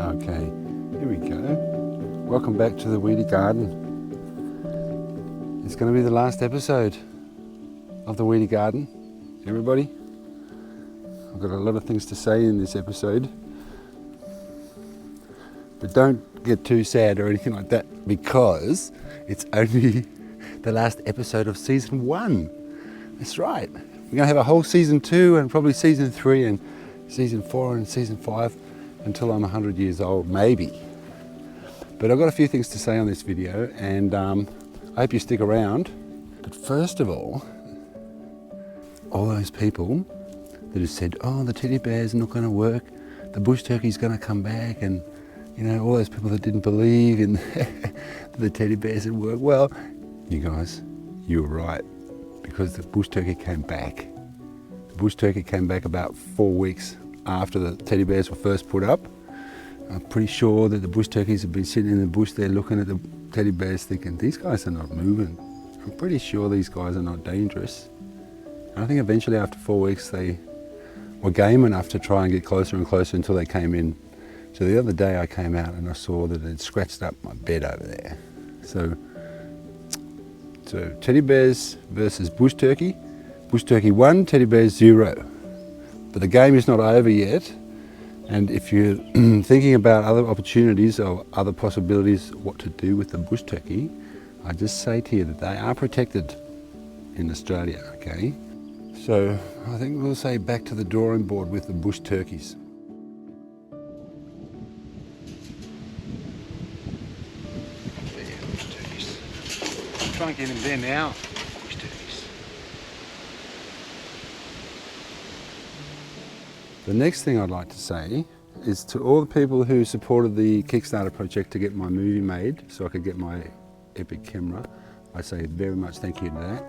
Okay, here we go. Welcome back to the Weedy garden. It's going to be the last episode of the Weedy garden, everybody. I've got a lot of things to say in this episode, but don't get too sad or anything like that, because it's only the last episode of season 1. That's right. We're going to have a whole season 2 and probably season 3 and season 4 and season 5 until I'm 100 years old, maybe. But I've got a few things to say on this video, and I hope you stick around. But first of all those people that have said, oh, the teddy bear's not going to work, the bush turkey's going to come back, and you know, all those people that didn't believe in the teddy bears would work. Well, you guys, you were right, because the bush turkey came back. The bush turkey came back about 4 weeks after the teddy bears were first put up. I'm pretty sure that the bush turkeys have been sitting in the bush there looking at the teddy bears thinking, these guys are not moving. I'm pretty sure these guys are not dangerous. And I think eventually after 4 weeks they were game enough to try and get closer and closer until they came in. So the other day I came out and I saw that it scratched up my bed over there. So teddy bears versus bush turkey. Bush turkey 1, teddy bears 0. But the game is not over yet. And if you're thinking about other opportunities or other possibilities what to do with the bush turkey, I just say to you that they are protected in Australia, okay? So I think we'll say back to the drawing board with the bush turkeys. There, bush turkeys. Try and get him there now, bush turkeys. The next thing I'd like to say is to all the people who supported the Kickstarter project to get my movie made so I could get my epic camera, I say very much thank you to that.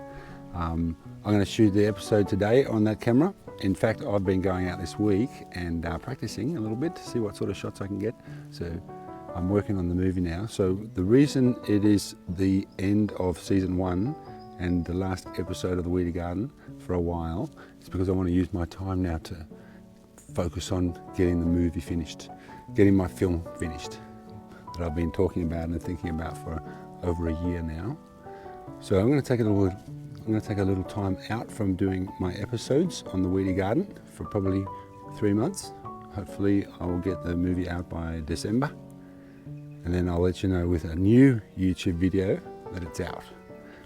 I'm going to shoot the episode today on that camera. In fact, I've been going out this week and practicing a little bit to see what sort of shots I can get. So I'm working on the movie now. So the reason it is the end of season 1 and the last episode of the Weedy Garden for a while is because I want to use my time now to focus on getting the movie finished, getting my film finished that I've been talking about and thinking about for over a year now. So I'm going to take a little time out from doing my episodes on the Weedy Garden for probably 3 months. Hopefully I will get the movie out by December, and then I'll let you know with a new YouTube video that it's out.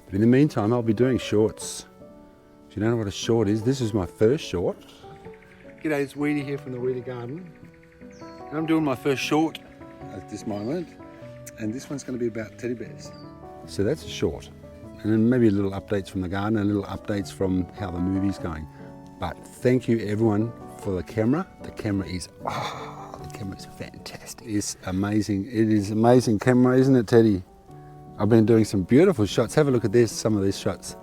But in the meantime, I'll be doing shorts. Do you know what a short is? This is my first short. G'day, it's Weedy here from the Weedy Garden. And I'm doing my first short at this moment, and this one's going to be about teddy bears. So that's a short. And then maybe a little updates from the garden and little updates from how the movie's going. But thank you everyone for the camera. The camera is fantastic. It's amazing. It is amazing camera, isn't it, Teddy? I've been doing some beautiful shots. Have a look at this, some of these shots.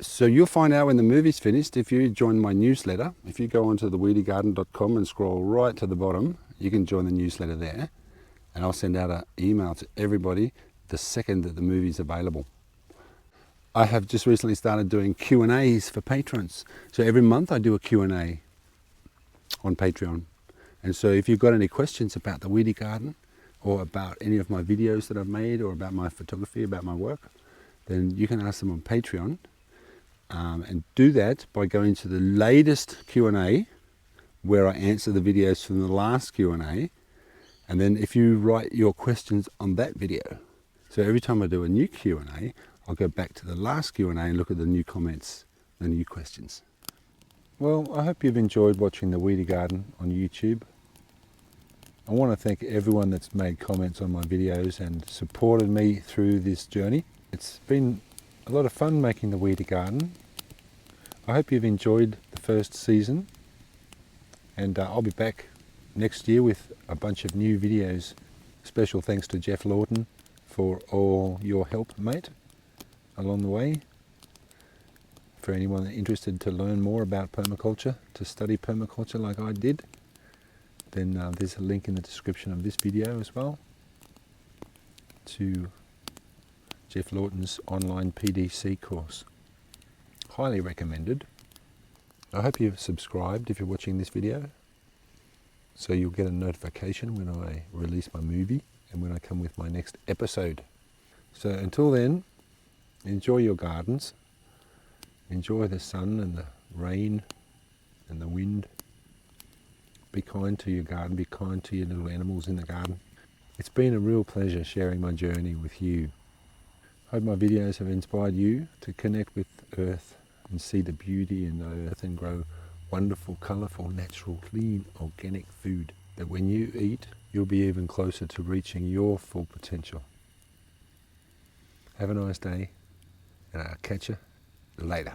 So you'll find out when the movie's finished if you join my newsletter. If you go onto the weedygarden.com and scroll right to the bottom, you can join the newsletter there, and I'll send out an email to everybody the second that the movie's available. I have just recently started doing Q&As for patrons. So every month I do a Q&A on Patreon. And so if you've got any questions about the Weedy Garden, or about any of my videos that I've made, or about my photography, about my work, then you can ask them on Patreon. And do that by going to the latest Q&A, where I answer the videos from the last Q&A. And then if you write your questions on that video, so every time I do a new Q&A, I'll go back to the last Q&A and look at the new comments, the new questions. Well, I hope you've enjoyed watching the Weedy Garden on YouTube. I want to thank everyone that's made comments on my videos and supported me through this journey. It's been a lot of fun making the Weedy Garden. I hope you've enjoyed the first season, and I'll be back next year with a bunch of new videos. Special thanks to Jeff Lawton for all your help, mate, along the way. For anyone interested to learn more about permaculture, to study permaculture like I did, then there's a link in the description of this video as well to Jeff Lawton's online PDC course. Highly recommended. I hope you've subscribed if you're watching this video, so you'll get a notification when I release my movie and when I come with my next episode. So until then, enjoy your gardens, enjoy the sun and the rain and the wind. Be kind to your garden, be kind to your little animals in the garden. It's been a real pleasure sharing my journey with you. I hope my videos have inspired you to connect with Earth and see the beauty in the Earth and grow wonderful, colourful, natural, clean, organic food that when you eat, you'll be even closer to reaching your full potential. Have a nice day, and I'll catch you later.